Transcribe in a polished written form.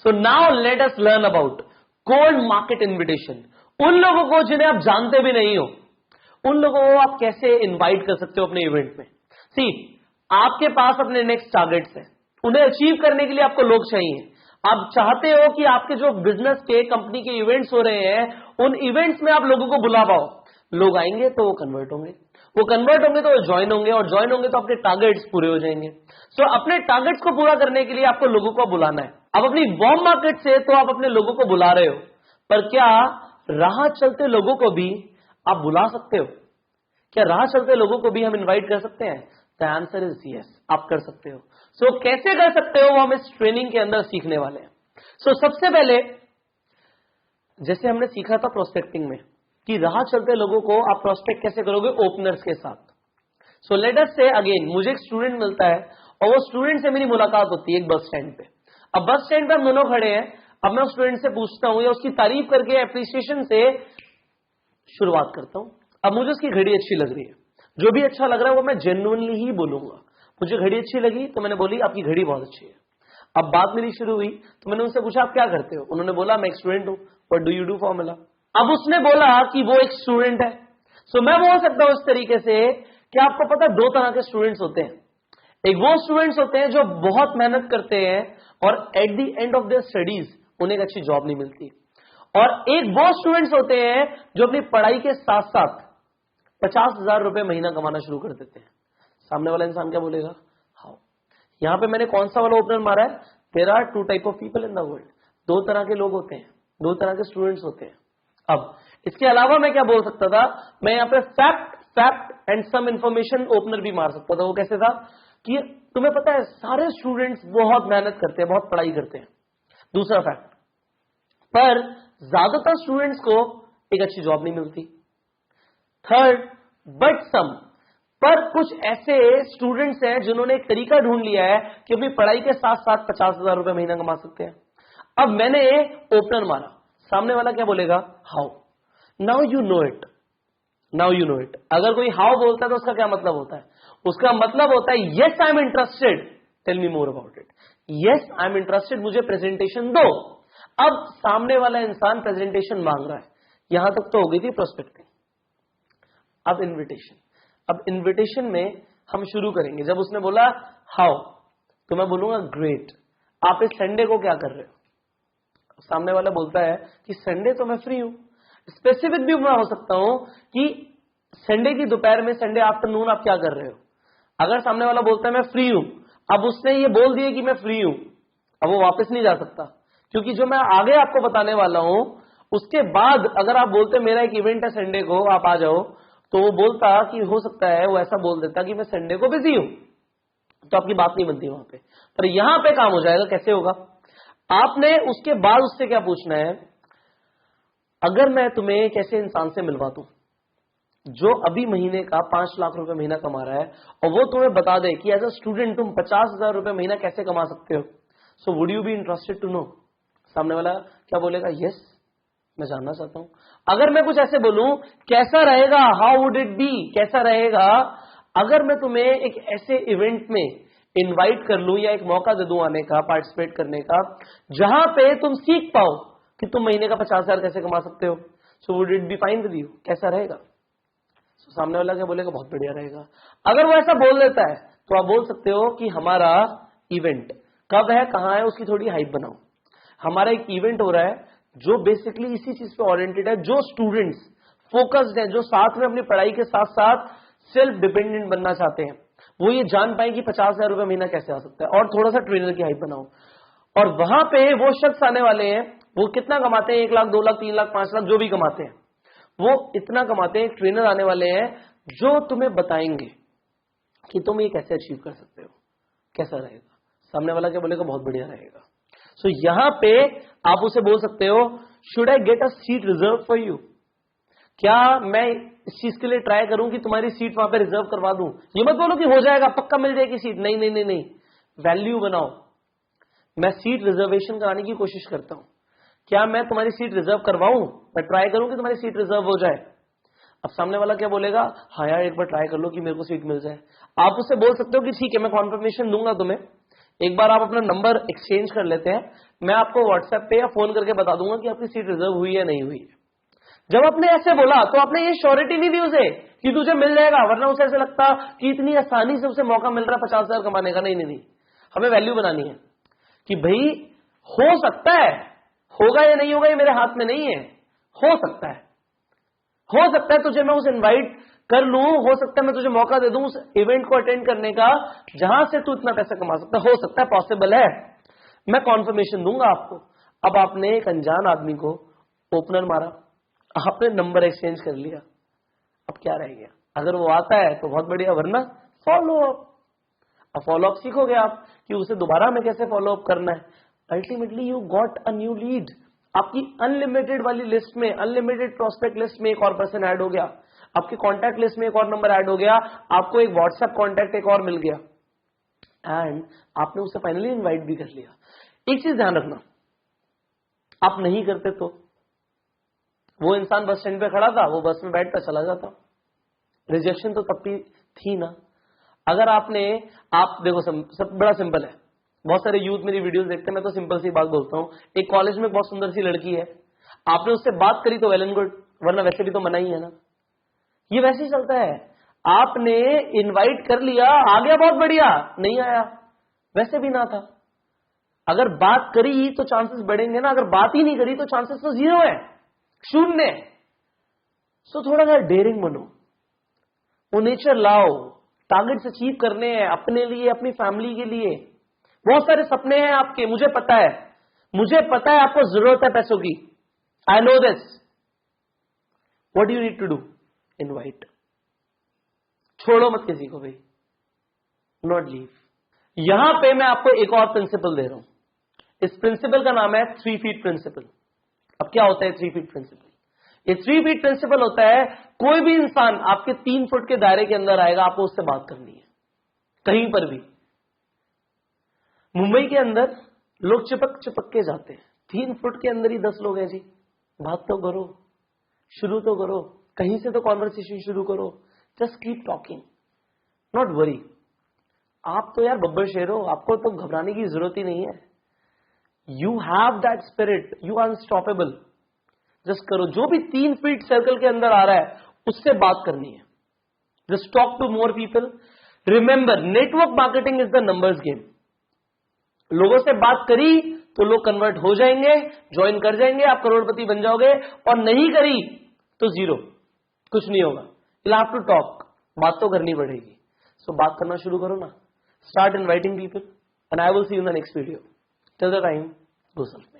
So now let us learn about cold market invitation. उन लोगों को जिन्हें आप जानते भी नहीं हो, उन लोगों को आप कैसे इनवाइट कर सकते हो अपने इवेंट में। सी, आपके पास अपने नेक्स्ट टारगेट्स हैं, उन्हें अचीव करने के लिए आपको लोग चाहिए। आप चाहते हो कि आपके जो बिजनेस के कंपनी के इवेंट्स हो रहे हैं, उन इवेंट्स में आप लोगों को बुला पाओ। लोग आएंगे तो वो कन्वर्ट होंगे, वो कन्वर्ट होंगे तो वो ज्वाइन होंगे, और ज्वाइन होंगे तो अपने टारगेट्स पूरे हो जाएंगे। सो अपने टारगेट्स को पूरा करने के लिए आपको लोगों को बुलाना है। अब अपनी वार्म मार्केट से तो आप अपने लोगों को बुला रहे हो, पर क्या राह चलते लोगों को भी आप बुला सकते हो? क्या राह चलते लोगों को भी हम इनवाइट कर सकते हैं? द आंसर इज यस, आप कर सकते हो। सो कैसे कर सकते हो वो हम इस ट्रेनिंग के अंदर सीखने वाले हैं। सो सबसे पहले, जैसे हमने सीखा था प्रोस्पेक्टिंग में कि राह चलते लोगों को आप प्रोस्पेक्ट कैसे करोगे, ओपनर्स के साथ। सो लेट अस से अगेन, मुझे एक स्टूडेंट मिलता है और वो स्टूडेंट से मेरी मुलाकात होती है एक बस स्टैंड पे। अब बस स्टैंड पे हम दोनों खड़े हैं। अब मैं उस स्टूडेंट से पूछता हूं या उसकी तारीफ करके एप्रिसिएशन से शुरुआत करता हूं। अब मुझे उसकी घड़ी अच्छी लग रही है, जो भी अच्छा लग रहा है वो मैं जेन्युइनली ही बोलूंगा। मुझे घड़ी अच्छी लगी तो मैंने बोली आपकी घड़ी बहुत अच्छी है। अब बात मेरी शुरू हुई तो मैंने उनसे पूछा आप क्या करते हो? उन्होंने बोला मैं एक स्टूडेंट हूं। What do you do formula. अब उसने बोला कि वो एक स्टूडेंट है। सो मैं बोल सकता हूं इस तरीके से कि आपको पता दो तरह के स्टूडेंट्स होते हैं। एक वो स्टूडेंट्स होते हैं जो बहुत मेहनत करते हैं और at the end of their studies उन्हें एक अच्छी जॉब नहीं मिलती, और एक वो स्टूडेंट्स होते हैं जो अपनी पढ़ाई के साथ साथ 50,000 रुपए महीना कमाना शुरू कर देते हैं। सामने वाला इंसान क्या बोलेगा? हाउ। यहां पे मैंने कौन सा वाला ओपनर मारा है? There are two type of people in the world. दो तरह के लोग होते हैं, दो तरह के स्टूडेंट्स होते हैं। अब इसके अलावा मैं क्या बोल सकता था? मैं यहां पे fact and some information opener भी मार सकता था। वो कैसे था कि तुम्हें पता है सारे स्टूडेंट्स बहुत मेहनत करते हैं, बहुत पढ़ाई करते हैं। दूसरा फैक्ट, पर ज्यादातर स्टूडेंट्स को एक अच्छी जॉब नहीं मिलती। थर्ड, बट सम, पर कुछ ऐसे स्टूडेंट्स हैं जिन्होंने एक तरीका ढूंढ लिया है कि अपनी पढ़ाई के साथ साथ 50,000 रुपए महीना कमा सकते हैं। अब मैंने ओपनर मारा, सामने वाला क्या बोलेगा? How. Now you know it, now you know it. अगर कोई हाउ बोलता है तो उसका क्या मतलब होता है? उसका मतलब होता है yes I am interested, tell me more about it. Yes I am interested, मुझे प्रेजेंटेशन दो। अब सामने वाला इंसान प्रेजेंटेशन मांग रहा है। यहां तक तो हो गई थी प्रोस्पेक्टिंग। अब इन्विटेशन। अब इन्विटेशन में हम शुरू करेंगे। जब उसने बोला हाउ तो मैं बोलूंगा ग्रेट, आप इस संडे को क्या कर रहे हो? सामने वाला बोलता है कि संडे तो मैं फ्री हूं। स्पेसिफिक भी मैं हो सकता हूं कि संडे की दोपहर में, संडे आफ्टरनून आप क्या कर रहे हो? अगर सामने वाला बोलता है मैं फ्री हूं, अब उसने ये बोल दिया कि मैं फ्री हूं, अब वो वापस नहीं जा सकता, क्योंकि जो मैं आगे आपको बताने वाला हूं उसके बाद अगर आप बोलते मेरा एक इवेंट है संडे को आप आ जाओ, तो वो बोलता कि हो सकता है वो ऐसा बोल देता कि मैं संडे को बिजी हूं, तो आपकी बात नहीं बनती वहां पे। पर यहां पे काम हो जाएगा। कैसे होगा? आपने उसके बाद उससे क्या पूछना है? अगर मैं तुम्हें एक ऐसे इंसान से मिलवा दूं जो अभी महीने का 5 लाख रुपए महीना कमा रहा है और वो तुम्हें बता दे कि एज अ स्टूडेंट तुम 50,000 रुपए महीना कैसे कमा सकते हो, so would you be interested to know? सामने वाला क्या बोलेगा? यस, मैं जानना चाहता हूं। अगर मैं कुछ ऐसे बोलूं, कैसा रहेगा? How would it be? कैसा रहेगा अगर मैं तुम्हें एक ऐसे इवेंट में इनवाइट कर लूं या एक मौका दे दूं आने का, पार्टिसिपेट करने का, जहां पे तुम सीख पाओ कि तुम महीने का 50,000 कैसे कमा सकते हो। So would it be fine with you? कैसा रहेगा? so, सामने वाला क्या बोलेगा? बहुत बढ़िया रहेगा। अगर वो ऐसा बोल देता है तो आप बोल सकते हो कि हमारा इवेंट कब है, कहां है, उसकी थोड़ी हाइप बनाओ। हमारा एक इवेंट हो रहा है जो बेसिकली इसी चीज पे ओरिएंटेड है, जो स्टूडेंट्स फोकस्ड हैं, जो साथ में अपनी पढ़ाई के साथ साथ सेल्फ डिपेंडेंट बनना चाहते हैं, वो ये जान पाए कि 50,000 रुपए महीना कैसे आ सकता है, और थोड़ा सा ट्रेनर की हाइप बनाओ। और वहां पे वो शख्स आने वाले हैं, वो कितना कमाते हैं? 1 लाख, 2 लाख, 3 लाख, 5 लाख, जो भी कमाते हैं वो इतना कमाते हैं। एक ट्रेनर आने वाले हैं जो तुम्हें बताएंगे कि तुम ये कैसे अचीव कर सकते हो। कैसा रहेगा? सामने वाला क्या बोलेगा? बहुत बढ़िया रहेगा। सो यहां पे आप उसे बोल सकते हो, should I get a seat reserve for you? क्या मैं इस चीज के लिए ट्राई करूं कि तुम्हारी सीट वहां पे रिजर्व करवा दूं? ये मत बोलो कि हो जाएगा, पक्का मिल जाएगी सीट। नहीं नहीं नहीं नहीं, वैल्यू बनाओ। मैं सीट रिजर्वेशन कराने की कोशिश करता हूं। क्या मैं तुम्हारी सीट रिजर्व करवाऊं? मैं ट्राई करूं कि तुम्हारी सीट रिजर्व हो जाए। अब सामने वाला क्या बोलेगा? हाँ यार, एक बार ट्राई कर लो कि मेरे को सीट मिल जाए। आप उससे बोल सकते हो कि ठीक है, मैं कॉन्फर्मेशन दूंगा तुम्हें, एक बार आप अपना नंबर एक्सचेंज कर लेते हैं, मैं आपको व्हाट्सएप पे या फोन करके बता दूंगा कि आपकी सीट रिजर्व हुई है नहीं हुई है। जब आपने ऐसे बोला तो आपने ये श्योरिटी नहीं दी उसे कि तुझे मिल जाएगा, वरना उसे ऐसे लगता कि इतनी आसानी से उसे मौका मिल रहा है 50,000 कमाने का। नहीं नहीं नहीं, हमें वैल्यू बनानी है कि भाई हो सकता है, होगा या नहीं होगा ये मेरे हाथ में नहीं है, हो सकता है, हो सकता है तुझे मैं उसे इनवाइट कर लूं, हो सकता है मैं तुझे मौका दे दूं उस इवेंट को अटेंड करने का जहां से तू इतना पैसा कमा सकता है, हो सकता है, पॉसिबल है, मैं कॉन्फर्मेशन दूंगा आपको। अब आपने एक अनजान आदमी को ओपनर मारा, आपने नंबर एक्सचेंज कर लिया, अब क्या रह गया? अगर वो आता है तो बहुत बढ़िया, वरना फॉलो अप। अब फॉलो अप सीखोगे आप कि उसे दोबारा हमें कैसे फॉलो अप करना है। Ultimately you got a new lead. आपकी अनलिमिटेड वाली लिस्ट में, अनलिमिटेड प्रोस्पेक्ट लिस्ट में एक और पर्सन ऐड हो गया, आपके कॉन्टैक्ट लिस्ट में एक और नंबर ऐड हो गया, आपको एक व्हाट्सएप कॉन्टैक्ट एक और मिल गया, एंड आपने उसे फाइनली इनवाइट भी कर लिया। एक चीज ध्यान रखना, आप नहीं करते तो वो इंसान बस स्टैंड पे खड़ा था, वो बस में बैठता चला जाता, रिजेक्शन तो तब भी थी ना। अगर आपने, आप देखो सब बड़ा सिंपल है, बहुत सारे यूथ मेरी वीडियोस देखते हैं, मैं तो सिंपल सी बात बोलता हूं। एक कॉलेज में बहुत सुंदर सी लड़की है, आपने उससे बात करी तो वेल एंड गुड, वरना वैसे भी तो मना ही है ना। ये वैसे ही चलता है, आपने इनवाइट कर लिया, आ गया बहुत बढ़िया, नहीं आया वैसे भी ना था। अगर बात करी तो चांसेस बढ़ेंगे ना, अगर बात ही नहीं करी तो चांसेस तो जीरो है, शून्य। सो थोड़ा सा डेयरिंग बनो, वो नेचर लाओ, टारगेट्स अचीव करने हैं अपने लिए, अपनी फैमिली के लिए। बहुत सारे सपने हैं आपके, मुझे पता है, मुझे पता है आपको जरूरत है पैसों की, I know this. What you need to do? Invite. छोड़ो मत किसी को भाई, नॉट लीव। यहां पे मैं आपको एक और प्रिंसिपल दे रहा हूं, इस प्रिंसिपल का नाम है 3 फीट प्रिंसिपल। अब क्या होता है 3 फीट प्रिंसिपल? ये 3 फीट प्रिंसिपल होता है, कोई भी इंसान आपके 3 फुट के दायरे के अंदर आएगा, आपको उससे बात करनी है, कहीं पर भी। मुंबई के अंदर लोग चिपक चिपक के जाते हैं, 3 फुट के अंदर ही 10 लोग हैं जी, बात तो करो, शुरू तो करो, कहीं से तो कॉन्वर्सेशन शुरू करो, just keep talking, not worry. आप तो यार बब्बर शेर हो, आपको तो घबराने की जरूरत ही नहीं है। You have that spirit, you are unstoppable. Just करो, जो भी 3 फीट सर्कल के अंदर आ रहा है उससे बात करनी है। Just talk to more people. Remember, network marketing is the numbers game. लोगों से बात करी तो लोग कन्वर्ट हो जाएंगे, ज्वाइन कर जाएंगे, आप करोड़पति बन जाओगे, और नहीं करी तो जीरो, कुछ नहीं होगा। यू हैव टू टॉक, बात तो करनी पड़ेगी। सो बात करना शुरू करो ना, start inviting people, and I will see you in the next video. Till the time, go self.